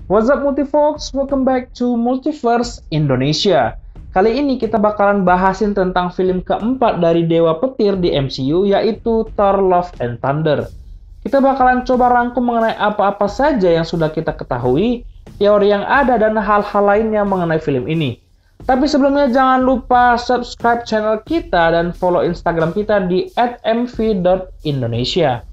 What's up Multifolks, welcome back to Multiverse Indonesia. Kali ini kita bakalan bahasin tentang film keempat dari Dewa Petir di MCU, yaitu Thor Love and Thunder. Kita bakalan coba rangkum mengenai apa-apa saja yang sudah kita ketahui, teori yang ada, dan hal-hal lainnya mengenai film ini. Tapi sebelumnya jangan lupa subscribe channel kita dan follow Instagram kita di @mv.indonesia.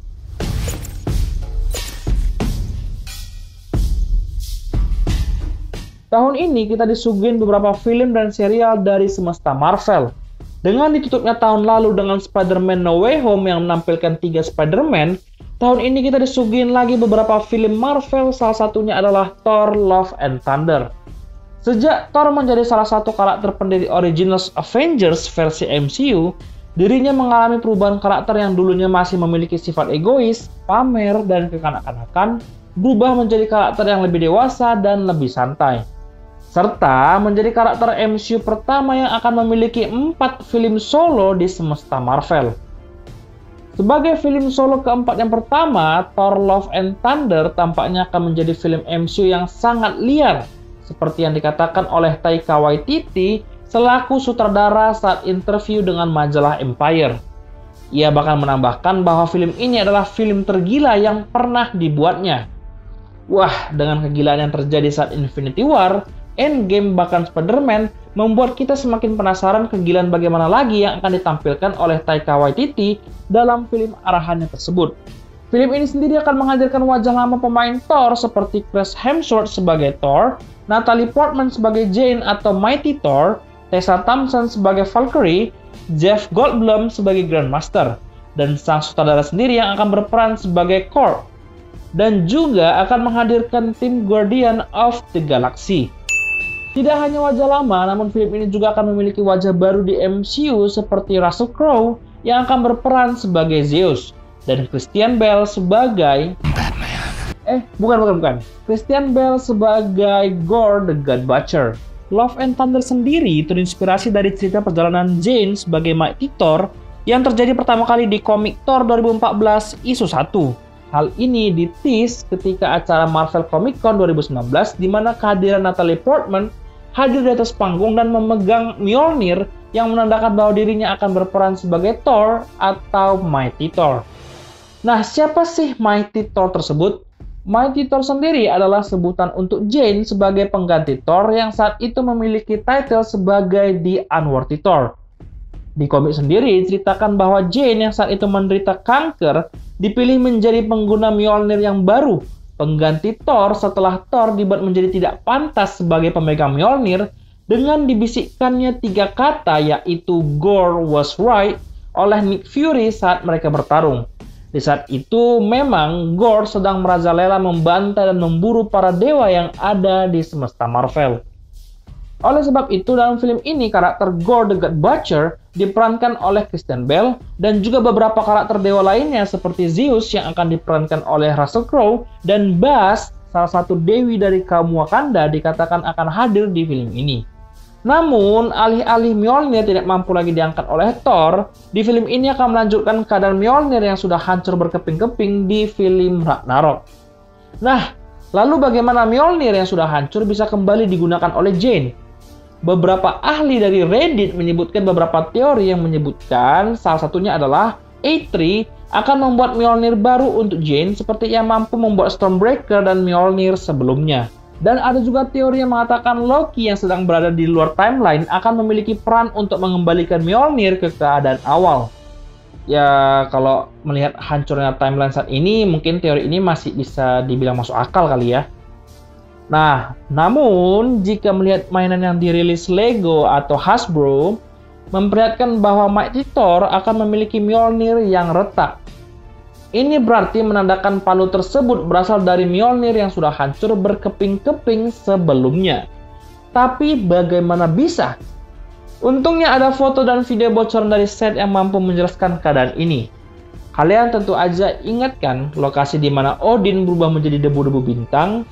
Tahun ini kita disuguhin beberapa film dan serial dari semesta Marvel. Dengan ditutupnya tahun lalu dengan Spider-Man No Way Home yang menampilkan 3 Spider-Man, tahun ini kita disuguhin lagi beberapa film Marvel, salah satunya adalah Thor Love and Thunder. Sejak Thor menjadi salah satu karakter pendiri Originals Avengers versi MCU, dirinya mengalami perubahan karakter yang dulunya masih memiliki sifat egois, pamer, dan kekanak-kanakan, berubah menjadi karakter yang lebih dewasa dan lebih santai. Serta menjadi karakter MCU pertama yang akan memiliki 4 film solo di semesta Marvel. Sebagai film solo keempat yang pertama, Thor Love and Thunder tampaknya akan menjadi film MCU yang sangat liar, seperti yang dikatakan oleh Taika Waititi selaku sutradara saat interview dengan majalah Empire. Ia bahkan menambahkan bahwa film ini adalah film tergila yang pernah dibuatnya. Wah, dengan kegilaan yang terjadi saat Infinity War, Endgame, bahkan Spider-Man, membuat kita semakin penasaran kegilaan bagaimana lagi yang akan ditampilkan oleh Taika Waititi dalam film arahannya tersebut. Film ini sendiri akan menghadirkan wajah lama pemain Thor seperti Chris Hemsworth sebagai Thor, Natalie Portman sebagai Jane atau Mighty Thor, Tessa Thompson sebagai Valkyrie, Jeff Goldblum sebagai Grandmaster, dan sang sutradara sendiri yang akan berperan sebagai Korg, dan juga akan menghadirkan tim Guardian of the Galaxy. Tidak hanya wajah lama, namun film ini juga akan memiliki wajah baru di MCU seperti Russell Crowe yang akan berperan sebagai Zeus, dan Christian Bale sebagai Batman. Christian Bale sebagai Gorr the God Butcher. Love and Thunder sendiri terinspirasi dari cerita perjalanan Jane sebagai Mighty Thor yang terjadi pertama kali di komik Thor 2014 issue 1. Hal ini di-tease ketika acara Marvel Comic Con 2019 di mana kehadiran Natalie Portman hadir di atas panggung dan memegang Mjolnir yang menandakan bahwa dirinya akan berperan sebagai Thor atau Mighty Thor. Nah, siapa sih Mighty Thor tersebut? Mighty Thor sendiri adalah sebutan untuk Jane sebagai pengganti Thor yang saat itu memiliki title sebagai The Unworthy Thor. Di komik sendiri diceritakan bahwa Jane yang saat itu menderita kanker dipilih menjadi pengguna Mjolnir yang baru, pengganti Thor setelah Thor dibuat menjadi tidak pantas sebagai pemegang Mjolnir dengan dibisikkannya 3 kata, yaitu Gorr was right oleh Nick Fury saat mereka bertarung. Di saat itu memang Gorr sedang merajalela membantai dan memburu para dewa yang ada di semesta Marvel. Oleh sebab itu, dalam film ini karakter Gorr the God Butcher diperankan oleh Christian Bale dan juga beberapa karakter dewa lainnya seperti Zeus yang akan diperankan oleh Russell Crowe, dan Bast, salah satu dewi dari kaum Wakanda, dikatakan akan hadir di film ini. Namun, alih-alih Mjolnir tidak mampu lagi diangkat oleh Thor, di film ini akan melanjutkan keadaan Mjolnir yang sudah hancur berkeping-keping di film Ragnarok. Nah, lalu bagaimana Mjolnir yang sudah hancur bisa kembali digunakan oleh Jane? Beberapa ahli dari Reddit menyebutkan beberapa teori yang menyebutkan salah satunya adalah A3 akan membuat Mjolnir baru untuk Jane seperti yang mampu membuat Stormbreaker dan Mjolnir sebelumnya. Dan ada juga teori yang mengatakan Loki yang sedang berada di luar timeline akan memiliki peran untuk mengembalikan Mjolnir ke keadaan awal. Ya, kalau melihat hancurnya timeline saat ini, mungkin teori ini masih bisa dibilang masuk akal kali ya. Nah, namun jika melihat mainan yang dirilis Lego atau Hasbro, memperlihatkan bahwa Mighty Thor akan memiliki Mjolnir yang retak. Ini berarti menandakan palu tersebut berasal dari Mjolnir yang sudah hancur berkeping-keping sebelumnya. Tapi bagaimana bisa? Untungnya ada foto dan video bocoran dari set yang mampu menjelaskan keadaan ini. Kalian tentu aja ingatkan lokasi di mana Odin berubah menjadi debu-debu bintang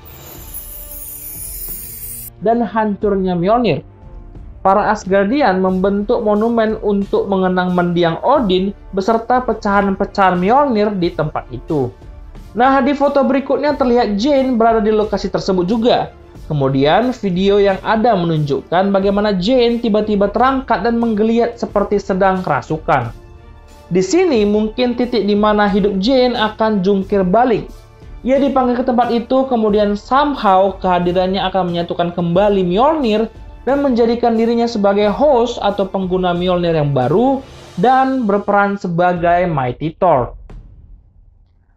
dan hancurnya Mjolnir. Para Asgardian membentuk monumen untuk mengenang mendiang Odin beserta pecahan-pecahan Mjolnir di tempat itu. Nah, di foto berikutnya terlihat Jane berada di lokasi tersebut juga. Kemudian, video yang ada menunjukkan bagaimana Jane tiba-tiba terangkat dan menggeliat seperti sedang kerasukan. Di sini mungkin titik di mana hidup Jane akan jungkir balik. Ia dipanggil ke tempat itu, kemudian somehow kehadirannya akan menyatukan kembali Mjolnir dan menjadikan dirinya sebagai host atau pengguna Mjolnir yang baru dan berperan sebagai Mighty Thor.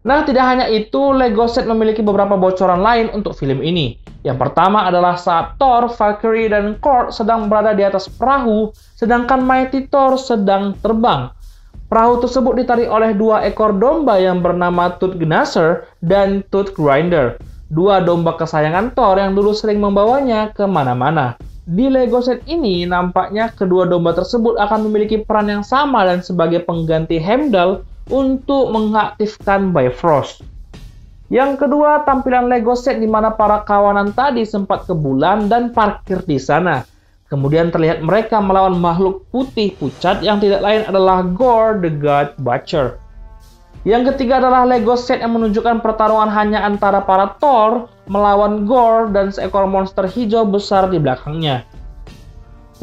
Nah, tidak hanya itu, LEGO Set memiliki beberapa bocoran lain untuk film ini. Yang pertama adalah saat Thor, Valkyrie, dan Korg sedang berada di atas perahu, sedangkan Mighty Thor sedang terbang. Perahu tersebut ditarik oleh 2 ekor domba yang bernama Tooth Gnasher dan Tooth Grinder. 2 domba kesayangan Thor yang dulu sering membawanya kemana-mana. Di LEGO Set ini, nampaknya kedua domba tersebut akan memiliki peran yang sama dan sebagai pengganti Heimdall untuk mengaktifkan Bifrost. Yang kedua, tampilan LEGO Set di mana para kawanan tadi sempat ke bulan dan parkir di sana. Kemudian terlihat mereka melawan makhluk putih pucat yang tidak lain adalah Gorr the God Butcher. Yang ketiga adalah LEGO Set yang menunjukkan pertarungan hanya antara para Thor melawan Gorr dan seekor monster hijau besar di belakangnya.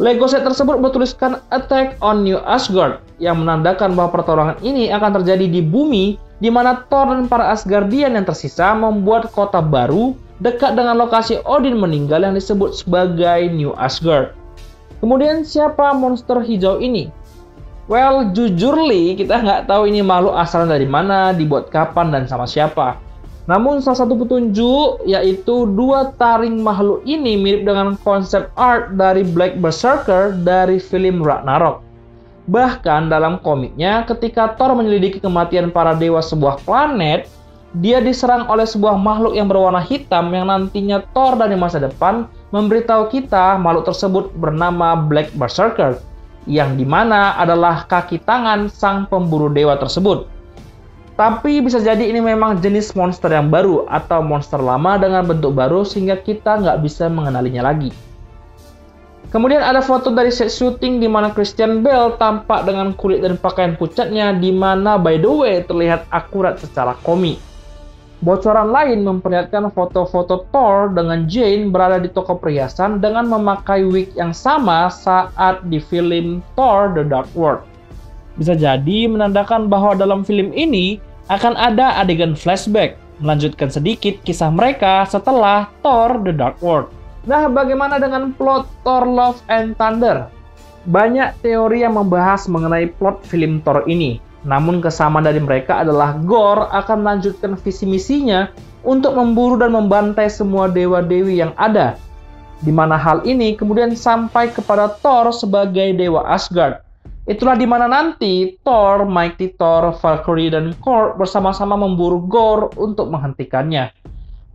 LEGO Set tersebut bertuliskan Attack on New Asgard, yang menandakan bahwa pertarungan ini akan terjadi di bumi, di mana Thor dan para Asgardian yang tersisa membuat kota baru dekat dengan lokasi Odin meninggal yang disebut sebagai New Asgard. Kemudian siapa monster hijau ini? Well, jujurly kita nggak tahu ini makhluk asalnya dari mana, dibuat kapan, dan sama siapa. Namun salah satu petunjuk yaitu 2 taring makhluk ini mirip dengan konsep art dari Black Berserker dari film Ragnarok. Bahkan dalam komiknya, ketika Thor menyelidiki kematian para dewa sebuah planet, dia diserang oleh sebuah makhluk yang berwarna hitam yang nantinya Thor dari masa depan memberitahu kita makhluk tersebut bernama Black Berserker, yang dimana adalah kaki tangan sang pemburu dewa tersebut. Tapi bisa jadi ini memang jenis monster yang baru atau monster lama dengan bentuk baru sehingga kita nggak bisa mengenalinya lagi. Kemudian ada foto dari set syuting di mana Christian Bale tampak dengan kulit dan pakaian pucatnya di mana by the way terlihat akurat secara komik. Bocoran lain memperlihatkan foto-foto Thor dengan Jane berada di toko perhiasan dengan memakai wig yang sama saat di film Thor The Dark World. Bisa jadi menandakan bahwa dalam film ini akan ada adegan flashback, melanjutkan sedikit kisah mereka setelah Thor The Dark World. Nah, bagaimana dengan plot Thor Love and Thunder? Banyak teori yang membahas mengenai plot film Thor ini. Namun kesamaan dari mereka adalah Gorr akan melanjutkan visi misinya untuk memburu dan membantai semua dewa-dewi yang ada. Di mana hal ini kemudian sampai kepada Thor sebagai dewa Asgard. Itulah di mana nanti Thor, Mighty Thor, Valkyrie, dan Korg bersama-sama memburu Gorr untuk menghentikannya.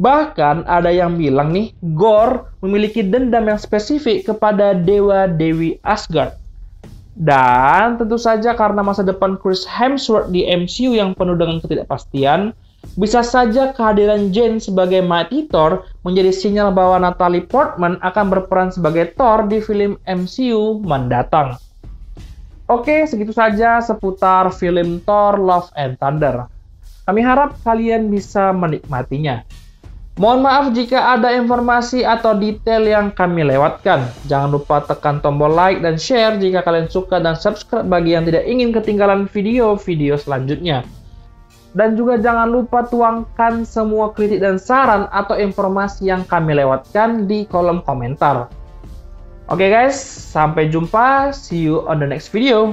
Bahkan ada yang bilang nih, Gorr memiliki dendam yang spesifik kepada dewa-dewi Asgard. Dan tentu saja karena masa depan Chris Hemsworth di MCU yang penuh dengan ketidakpastian, bisa saja kehadiran Jane sebagai Mighty Thor menjadi sinyal bahwa Natalie Portman akan berperan sebagai Thor di film MCU mendatang. Oke, segitu saja seputar film Thor Love and Thunder. Kami harap kalian bisa menikmatinya. Mohon maaf jika ada informasi atau detail yang kami lewatkan. Jangan lupa tekan tombol like dan share jika kalian suka dan subscribe bagi yang tidak ingin ketinggalan video-video selanjutnya. Dan juga jangan lupa tuangkan semua kritik dan saran atau informasi yang kami lewatkan di kolom komentar. Oke guys, sampai jumpa. See you on the next video.